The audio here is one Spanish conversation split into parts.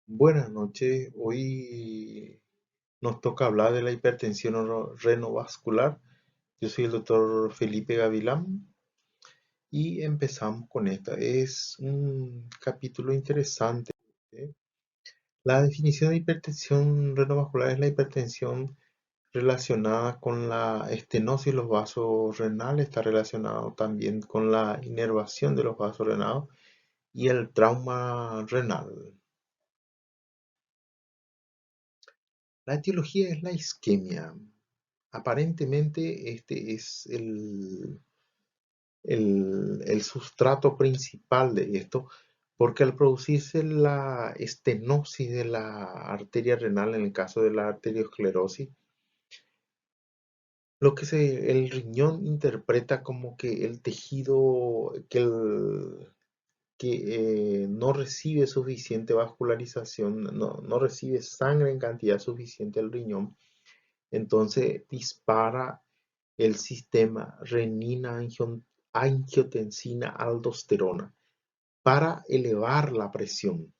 Buenas noches. Hoy nos toca hablar de la hipertensión renovascular. Yo soy el doctor Felipe Gavilán y empezamos con esta. Es un capítulo interesante. ¿Eh? La definición de hipertensión renovascular es la hipertensión relacionada con la estenosis de los vasos renales. Está relacionado también con la inervación de los vasos renales y el trauma renal. La etiología es la isquemia. Aparentemente este es el sustrato principal de esto, porque al producirse la estenosis de la arteria renal, en el caso de la arteriosclerosis, el riñón interpreta como que el tejido, que no recibe suficiente vascularización, no recibe sangre en cantidad suficiente al riñón. Entonces dispara el sistema renina-angiotensina-aldosterona para elevar la presión.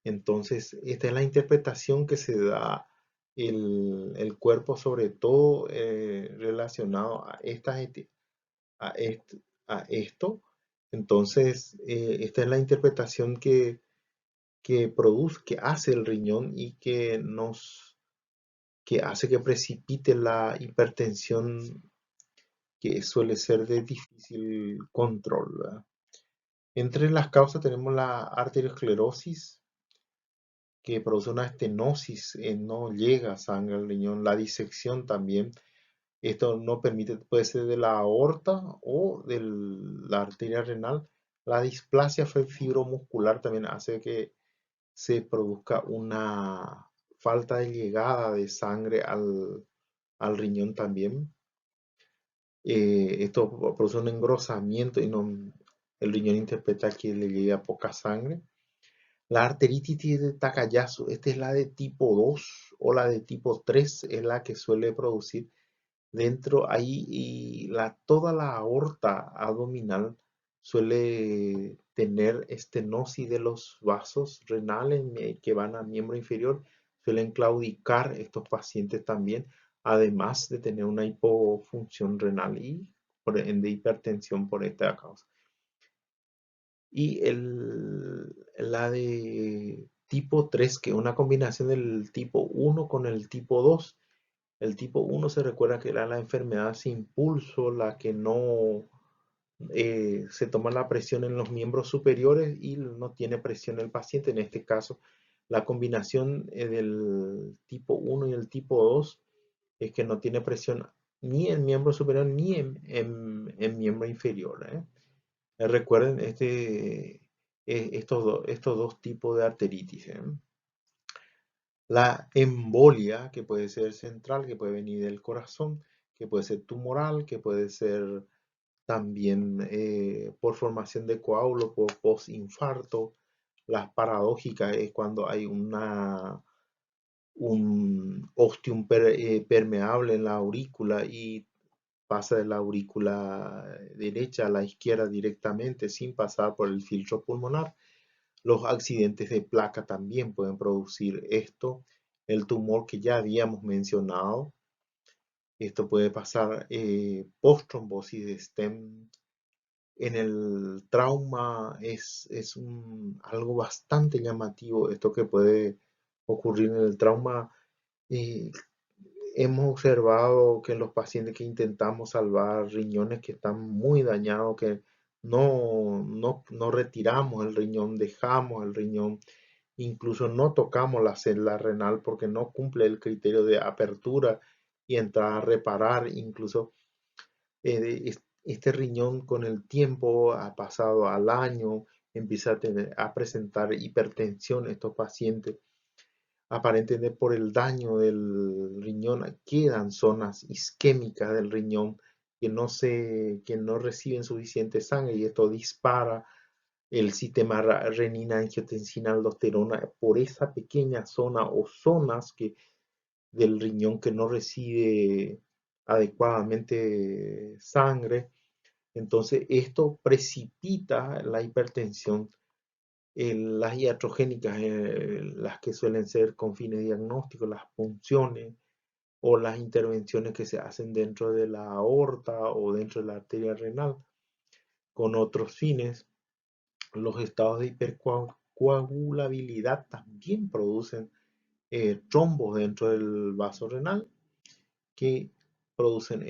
Entonces, esta es la interpretación que se da el cuerpo, sobre todo relacionado a esto. Entonces, esta es la interpretación que hace el riñón y que hace que precipite la hipertensión, que suele ser de difícil control, ¿verdad? Entre las causas tenemos la arteriosclerosis, que produce una estenosis, no llega sangre al riñón, la disección también. Esto no permite, puede ser de la aorta o de la arteria renal. La displasia fibromuscular también hace que se produzca una falta de llegada de sangre al riñón también. Esto produce un engrosamiento y el riñón interpreta que le llega poca sangre. La arteritis de Takayasu, esta es la de tipo 2 o la de tipo 3, es la que suele producir dentro ahí, y toda la aorta abdominal suele tener estenosis de los vasos renales que van al miembro inferior. Suelen claudicar estos pacientes también, además de tener una hipofunción renal y por ende hipertensión por esta causa. Y la de tipo 3, que es una combinación del tipo 1 con el tipo 2. El tipo 1 se recuerda que era la enfermedad sin impulso, la que no se toma la presión en los miembros superiores y no tiene presión el paciente. En este caso, la combinación del tipo 1 y el tipo 2 es que no tiene presión ni en miembro superior ni en miembro inferior, ¿eh? Recuerden estos dos tipos de arteritis, ¿eh? La embolia, que puede ser central, que puede venir del corazón, que puede ser tumoral, que puede ser también por formación de coágulo, por postinfarto. Las paradójicas es cuando hay un ostium permeable en la aurícula y pasa de la aurícula derecha a la izquierda directamente sin pasar por el filtro pulmonar. Los accidentes de placa también pueden producir esto. El tumor que ya habíamos mencionado, esto puede pasar post-trombosis de stem. En el trauma es algo bastante llamativo esto que puede ocurrir en el trauma. eh, Hemos observado que en los pacientes que intentamos salvar riñones que están muy dañados, que no retiramos el riñón, dejamos el riñón, incluso no tocamos la célula renal porque no cumple el criterio de apertura y entrar a reparar. Incluso este riñón con el tiempo ha pasado al año, empieza a presentar hipertensión estos pacientes. Aparentemente por el daño del riñón quedan zonas isquémicas del riñón que no reciben suficiente sangre, y esto dispara el sistema renina-angiotensina-aldosterona por esa pequeña zona o zonas del riñón que no recibe adecuadamente sangre. Entonces esto precipita la hipertensión Las iatrogénicas, las que suelen ser con fines diagnósticos, las punciones o las intervenciones que se hacen dentro de la aorta o dentro de la arteria renal con otros fines. Los estados de hipercoagulabilidad también producen trombos dentro del vaso renal que producen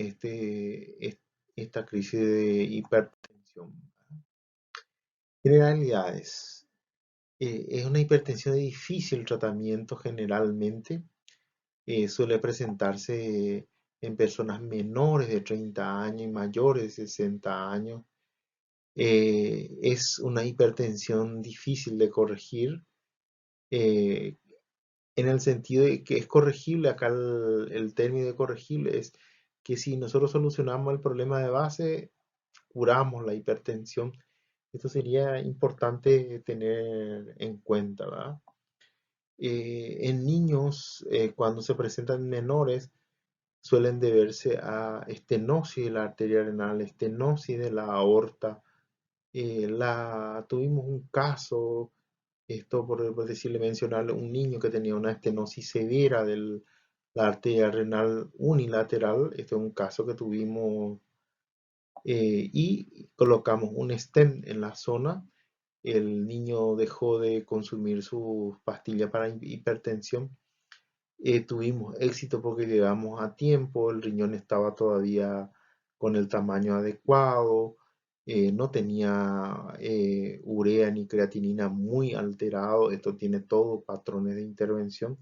esta crisis de hipertensión. Generalidades. Es una hipertensión de difícil tratamiento generalmente. Suele presentarse en personas menores de 30 años y mayores de 60 años. Es una hipertensión difícil de corregir, eh, en el sentido de que es corregible. Acá el término de corregible es que si nosotros solucionamos el problema de base, curamos la hipertensión. Esto sería importante tener en cuenta, ¿verdad? En niños, cuando se presentan menores, suelen deberse a estenosis de la arteria renal, estenosis de la aorta. Tuvimos un caso, esto por decirle, mencionarle, un niño que tenía una estenosis severa de la arteria renal unilateral. Este es un caso que tuvimos, y colocamos un stent en la zona. El niño dejó de consumir sus pastillas para hipertensión. Tuvimos éxito porque llegamos a tiempo, el riñón estaba todavía con el tamaño adecuado, no tenía urea ni creatinina muy alterado. Esto tiene todo patrones de intervención,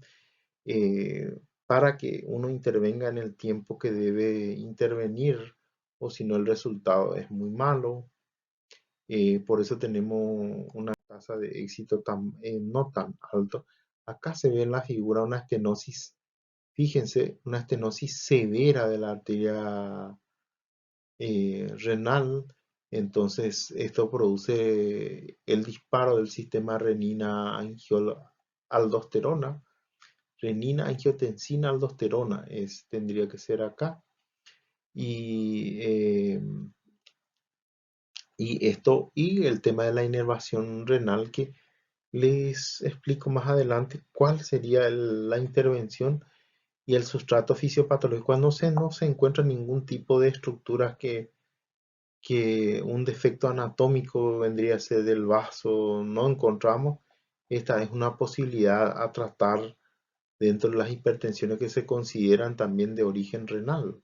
para que uno intervenga en el tiempo que debe intervenir, o si no el resultado es muy malo. Por eso tenemos una tasa de éxito no tan alto. Acá se ve en la figura una estenosis. Fíjense, una estenosis severa de la arteria renal. Entonces, esto produce el disparo del sistema renina-aldosterona. Renina-angiotensina-aldosterona tendría que ser acá. Y, y el tema de la inervación renal, que les explico más adelante cuál sería la intervención y el sustrato fisiopatológico. Cuando no se encuentra ningún tipo de estructuras que un defecto anatómico vendría a ser del vaso, no encontramos, esta es una posibilidad a tratar dentro de las hipertensiones que se consideran también de origen renal.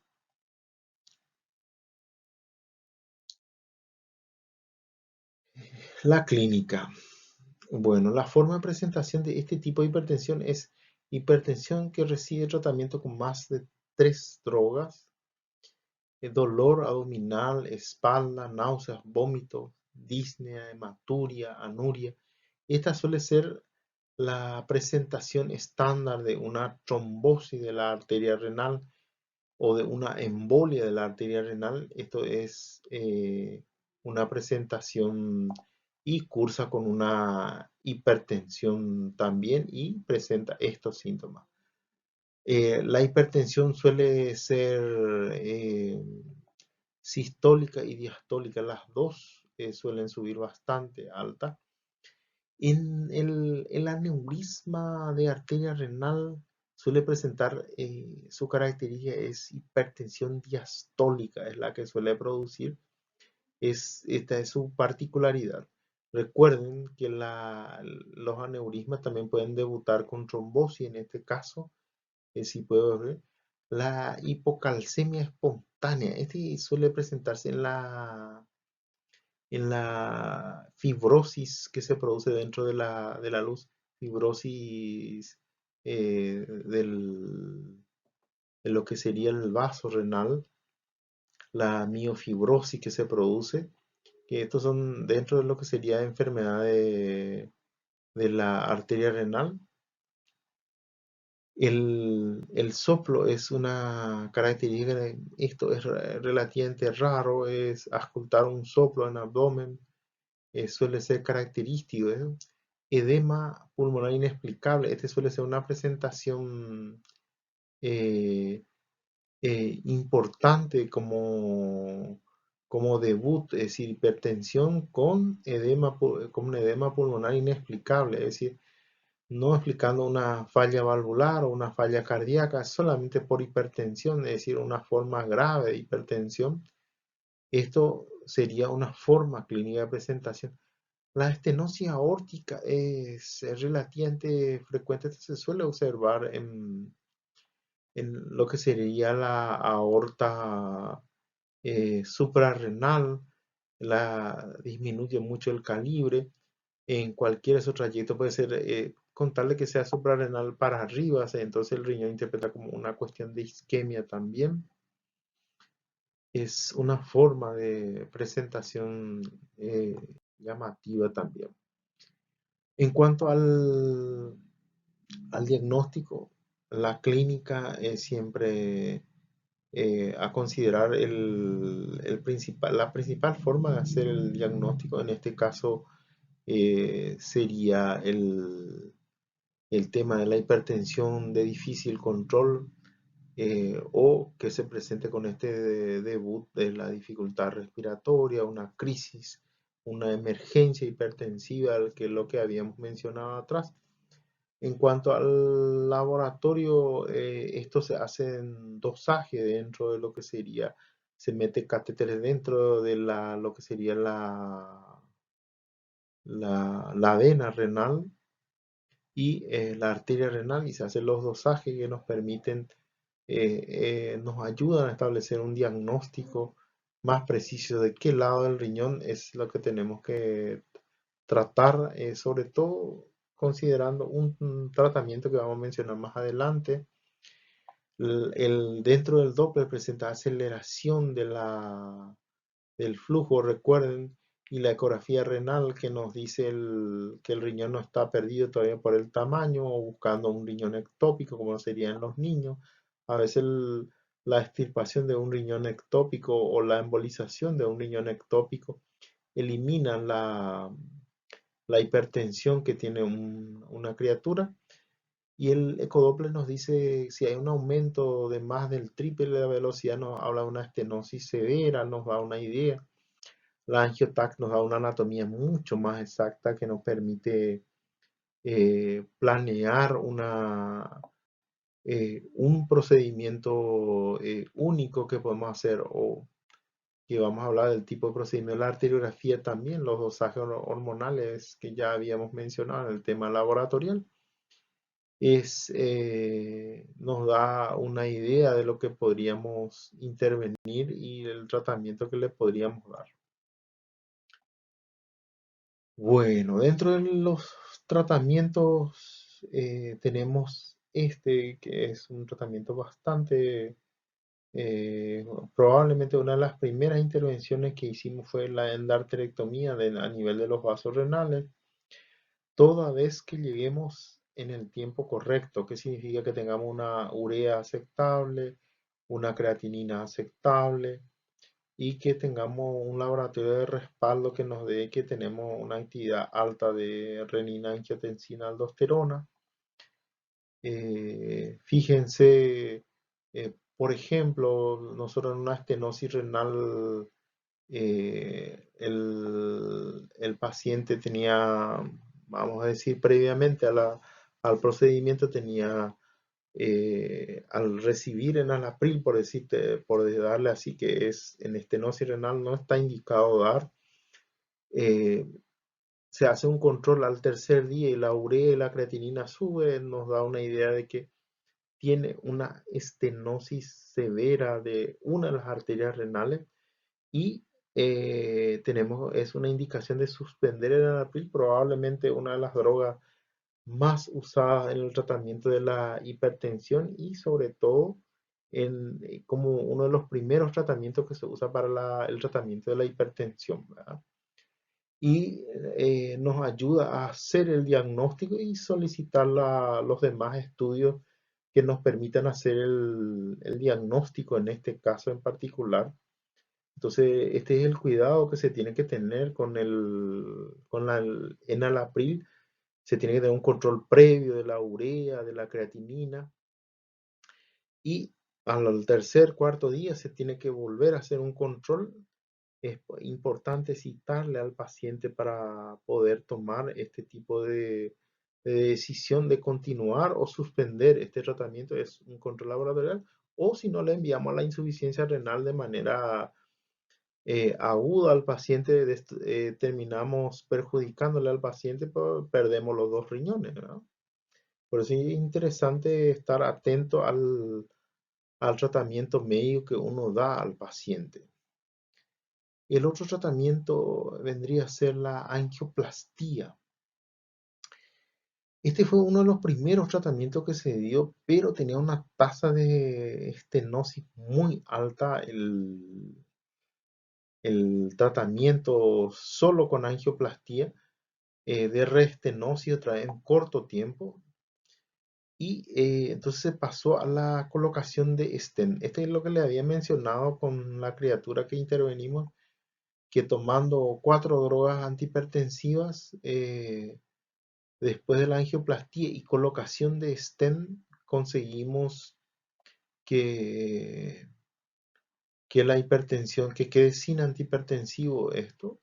La clínica. Bueno, la forma de presentación de este tipo de hipertensión es hipertensión que recibe tratamiento con más de 3 drogas: dolor abdominal, espalda, náuseas, vómitos, disnea, hematuria, anuria. Esta suele ser la presentación estándar de una trombosis de la arteria renal o de una embolia de la arteria renal. Esto es una presentación y cursa con una hipertensión también y presenta estos síntomas. La hipertensión suele ser sistólica y diastólica, las dos suelen subir bastante alta. El aneurisma de arteria renal suele presentar, su característica es hipertensión diastólica, es la que suele producir. Esta es su particularidad. Recuerden que los aneurismas también pueden debutar con trombosis. En este caso, si puedo ver, la hipocalcemia espontánea. Este suele presentarse en la fibrosis que se produce dentro de la luz, fibrosis de lo que sería el vaso renal, la miofibrosis que se produce, que estos son dentro de lo que sería enfermedad de la arteria renal. El soplo es una característica. Esto es relativamente raro, es auscultar un soplo en el abdomen. Suele ser característico, ¿eh? Edema pulmonar inexplicable. Este suele ser una presentación importante, como como debut, es decir, hipertensión con un edema pulmonar inexplicable, es decir, no explicando una falla valvular o una falla cardíaca, solamente por hipertensión, es decir, una forma grave de hipertensión. Esto sería una forma clínica de presentación. La estenosis aórtica es relativamente frecuente, se suele observar en lo que sería la aorta suprarrenal, disminuye mucho el calibre. En cualquier de esos trayectos puede ser, con tal de que sea suprarrenal para arriba, entonces el riñón interpreta como una cuestión de isquemia también. Es una forma de presentación llamativa también. En cuanto al diagnóstico, la clínica es siempre a considerar la principal forma de hacer el diagnóstico. En este caso sería el tema de la hipertensión de difícil control, o que se presente con este debut de la dificultad respiratoria, una crisis, una emergencia hipertensiva, que es lo que habíamos mencionado atrás. En cuanto al laboratorio, esto se hace en dosaje dentro de lo que sería, se mete catéteres dentro de lo que sería la vena renal y la arteria renal, y se hacen los dosajes que nos permiten, nos ayudan a establecer un diagnóstico más preciso de qué lado del riñón es lo que tenemos que tratar, sobre todo considerando un tratamiento que vamos a mencionar más adelante. Dentro del Doppler presenta aceleración del flujo, recuerden, y la ecografía renal que nos dice que el riñón no está perdido todavía por el tamaño o buscando un riñón ectópico como sería en los niños. A veces la extirpación de un riñón ectópico o la embolización de un riñón ectópico eliminan la hipertensión que tiene una criatura. Y el ecodoppler nos dice si hay un aumento de más del triple de la velocidad, nos habla de una estenosis severa, nos da una idea. La angiotac nos da una anatomía mucho más exacta que nos permite planear un procedimiento único que podemos hacer, o que vamos a hablar del tipo de procedimiento. La arteriografía también, los dosajes hormonales que ya habíamos mencionado en el tema laboratorial, nos da una idea de lo que podríamos intervenir y el tratamiento que le podríamos dar. Bueno, dentro de los tratamientos tenemos que es un tratamiento bastante, eh, probablemente una de las primeras intervenciones que hicimos fue la endarterectomía a nivel de los vasos renales, toda vez que lleguemos en el tiempo correcto, que significa que tengamos una urea aceptable, una creatinina aceptable, y que tengamos un laboratorio de respaldo que nos dé que tenemos una actividad alta de renina, angiotensina, aldosterona. Fíjense, por ejemplo, nosotros en una estenosis renal, el paciente tenía, vamos a decir, previamente al procedimiento tenía, al recibir enalapril, por decirte, por darle así, que es en estenosis renal no está indicado dar, eh, se hace un control al tercer día y la urea y la creatinina sube, nos da una idea de que tiene una estenosis severa de una de las arterias renales, y es una indicación de suspender el enalapril, probablemente una de las drogas más usadas en el tratamiento de la hipertensión, y sobre todo como uno de los primeros tratamientos que se usa para el tratamiento de la hipertensión, ¿verdad? Y nos ayuda a hacer el diagnóstico y solicitar los demás estudios que nos permitan hacer el diagnóstico en este caso en particular. Entonces, este es el cuidado que se tiene que tener con el enalapril. Se tiene que tener un control previo de la urea, de la creatinina, y al tercer, cuarto día se tiene que volver a hacer un control es importante citarle al paciente para poder tomar este tipo de decisión de continuar o suspender este tratamiento. Es un control laboratorial, o si no, le enviamos a la insuficiencia renal de manera aguda al paciente, terminamos perjudicándole al paciente, perdemos los dos riñones, ¿verdad? Por eso es interesante estar atento al tratamiento médico que uno da al paciente. El otro tratamiento vendría a ser la angioplastía. Este fue uno de los primeros tratamientos que se dio, pero tenía una tasa de estenosis muy alta el tratamiento solo con angioplastía, de reestenosis otra vez en corto tiempo. Y entonces se pasó a la colocación de stent. Este es lo que le había mencionado con la criatura que intervenimos, que tomando 4 drogas antihipertensivas, después de la angioplastía y colocación de stent, conseguimos que, que la hipertensión, que quede sin antihipertensivo esto.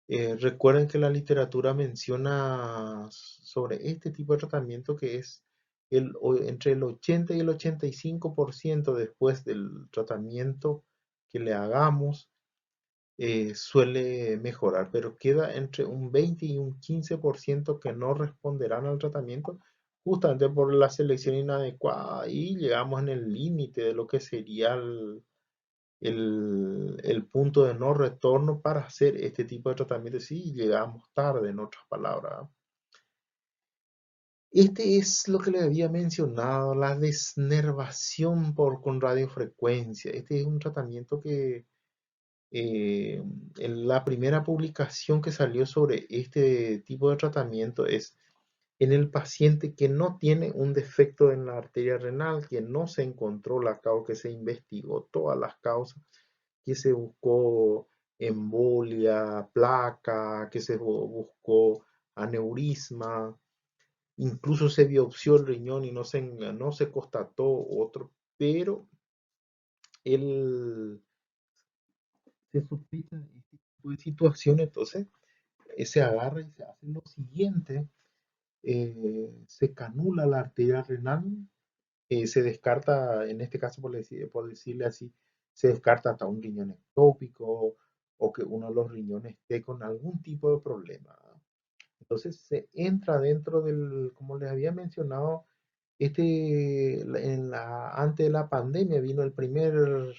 Recuerden que la literatura menciona sobre este tipo de tratamiento que es entre el 80 y el 85% después del tratamiento que le hagamos, suele mejorar, pero queda entre un 20 y un 15% que no responderán al tratamiento justamente por la selección inadecuada, y llegamos en el límite de lo que sería el punto de no retorno para hacer este tipo de tratamiento si llegamos tarde, en otras palabras. Este es lo que le había mencionado, la desnervación con radiofrecuencia. Este es un tratamiento que en la primera publicación que salió sobre este tipo de tratamiento es en el paciente que no tiene un defecto en la arteria renal, que no se encontró la causa, que se investigó todas las causas, que se buscó embolia, placa, que se buscó aneurisma, incluso se biopsió el riñón y no se constató otro, pero el, se sospecha de este tipo de situación. Entonces se agarra y se hace lo siguiente: se canula la arteria renal, se descarta, en este caso por decirle así, se descarta hasta un riñón ectópico, o que uno de los riñones esté con algún tipo de problema. Entonces se entra dentro del, como les había mencionado, antes de la pandemia vino el primer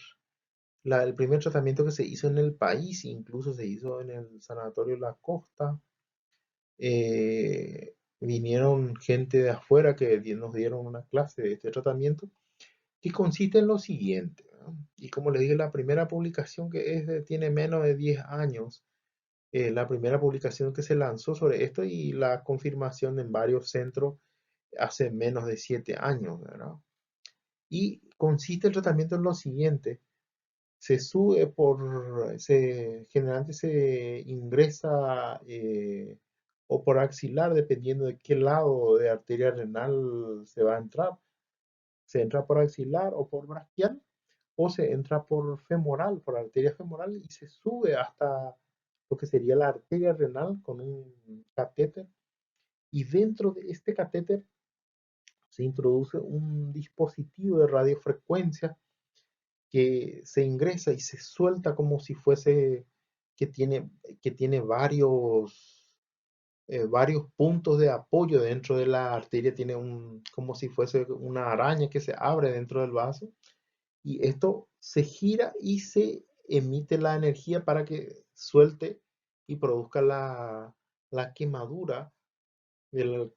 tratamiento que se hizo en el país, incluso se hizo en el Sanatorio La Costa. Vinieron gente de afuera que nos dieron una clase de este tratamiento, que consiste en lo siguiente, ¿no? Y como les dije, la primera publicación que tiene menos de 10 años, la primera publicación que se lanzó sobre esto, y la confirmación en varios centros hace menos de 7 años, ¿verdad? Y consiste el tratamiento en lo siguiente: se sube generalmente se ingresa, o por axilar, dependiendo de qué lado de arteria renal se va a entrar. Se entra por axilar o por braquial, o se entra por femoral, por arteria femoral, y se sube hasta lo que sería la arteria renal con un catéter. Y dentro de este catéter se introduce un dispositivo de radiofrecuencia que se ingresa y se suelta como si fuese que tiene, que tiene varios puntos de apoyo dentro de la arteria. Tiene como si fuese una araña que se abre dentro del vaso, y esto se gira y se emite la energía para que suelte y produzca la quemadura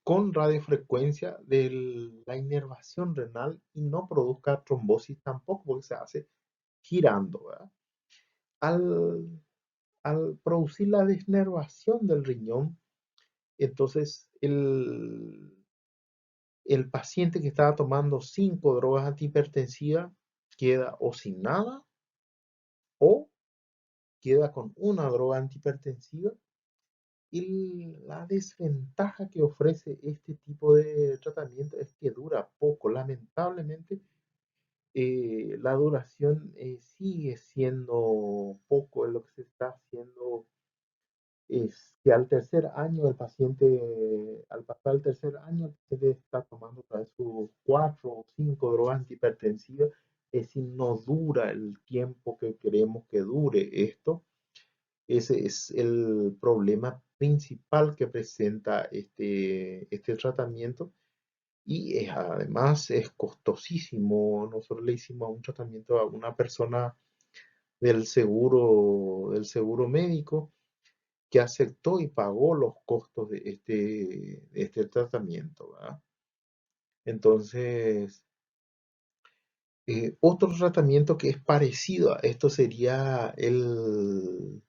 con radiofrecuencia de la inervación renal, y no produzca trombosis tampoco, porque se hace girando, ¿verdad? Al, al producir la desnervación del riñón, entonces el paciente que estaba tomando 5 drogas antihipertensivas queda o sin nada, o queda con una droga antihipertensiva. Y la desventaja que ofrece este tipo de tratamiento es que dura poco. Lamentablemente, La duración sigue siendo poco. Lo que se está haciendo es que al tercer año el paciente, al pasar el tercer año, el paciente está tomando otra vez sus 4 o 5 drogas antihipertensivas. Es decir, no dura el tiempo que queremos que dure esto. Ese es el problema principal que presenta este tratamiento, y además es costosísimo. Nosotros le hicimos un tratamiento a una persona del seguro médico, que aceptó y pagó los costos de este tratamiento, ¿verdad? Entonces, otro tratamiento que es parecido a esto sería el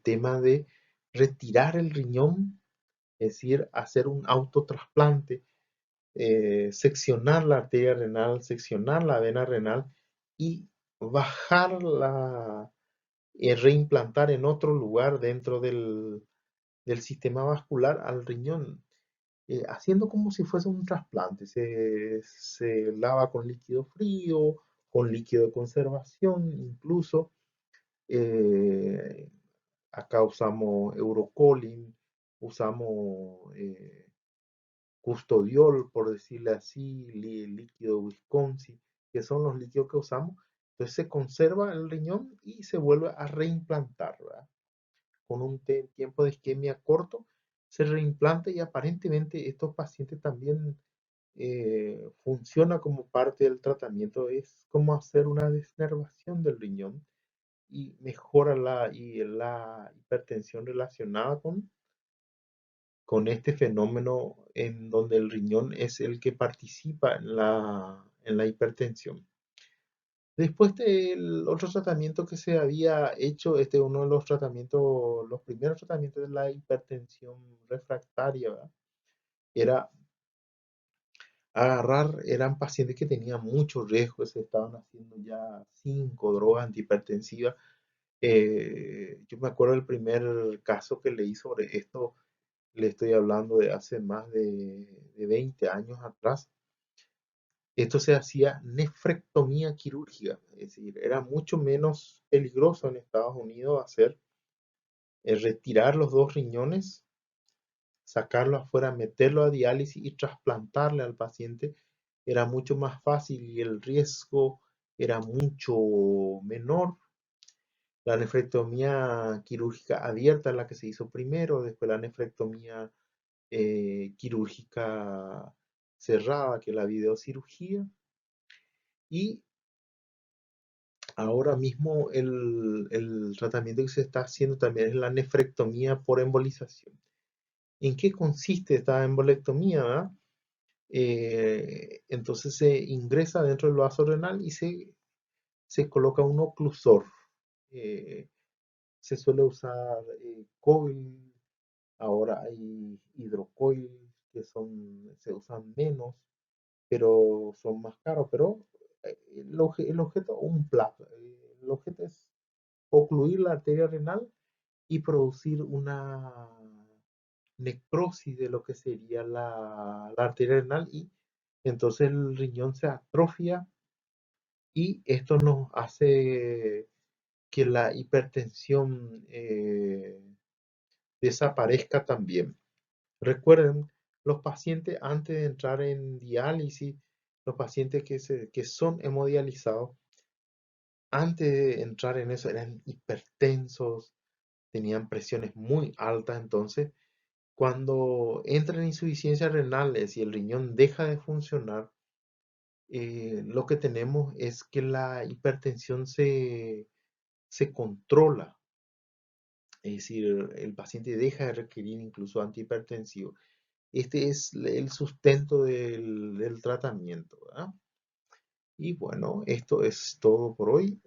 tema de retirar el riñón, es decir, hacer un autotrasplante, seccionar la arteria renal, seccionar la vena renal y bajarla, reimplantar en otro lugar dentro del sistema vascular al riñón, haciendo como si fuese un trasplante. Se lava con líquido frío, con líquido de conservación, incluso. eh, Acá usamos Eurocolin, usamos Custodiol, por decirle así, líquido Wisconsin, que son los líquidos que usamos. Entonces se conserva el riñón y se vuelve a reimplantar, ¿verdad? Con un tiempo de isquemia corto, se reimplanta, y aparentemente estos pacientes también funciona como parte del tratamiento. Es como hacer una desnervación del riñón y mejora la hipertensión relacionada con este fenómeno, en donde el riñón es el que participa en la hipertensión. Después del otro tratamiento que se había hecho, uno de los tratamientos, los primeros tratamientos de la hipertensión refractaria, ¿verdad? Era eran pacientes que tenían mucho riesgo, se estaban haciendo ya 5 drogas antihipertensivas. Yo me acuerdo del primer caso que leí sobre esto, le estoy hablando de hace más de 20 años atrás. Esto se hacía nefrectomía quirúrgica, es decir, era mucho menos peligroso en Estados Unidos hacer, retirar los 2 riñones, sacarlo afuera, meterlo a diálisis y trasplantarle al paciente. Era mucho más fácil y el riesgo era mucho menor. La nefrectomía quirúrgica abierta es la que se hizo primero, después la nefrectomía quirúrgica cerrada, que es la videocirugía, y ahora mismo el tratamiento que se está haciendo también es la nefrectomía por embolización. ¿En qué consiste esta embolectomía, verdad? Entonces se ingresa dentro del vaso renal y se coloca un oclusor. Eh, Se suele usar coil, ahora hay hidrocoil que se usan menos, pero son más caros. Pero el objeto, un plato, el objeto es ocluir la arteria renal y producir una necrosis de lo que sería la arteria renal, y entonces el riñón se atrofia, y esto nos hace que la hipertensión desaparezca también. Recuerden, los pacientes antes de entrar en diálisis, los pacientes que son hemodializados, antes de entrar en eso eran hipertensos, tenían presiones muy altas. Entonces, cuando entra en insuficiencia renal y el riñón deja de funcionar, lo que tenemos es que la hipertensión se controla. Es decir, el paciente deja de requerir incluso antihipertensivo. Este es el sustento del tratamiento, ¿verdad? Y bueno, esto es todo por hoy.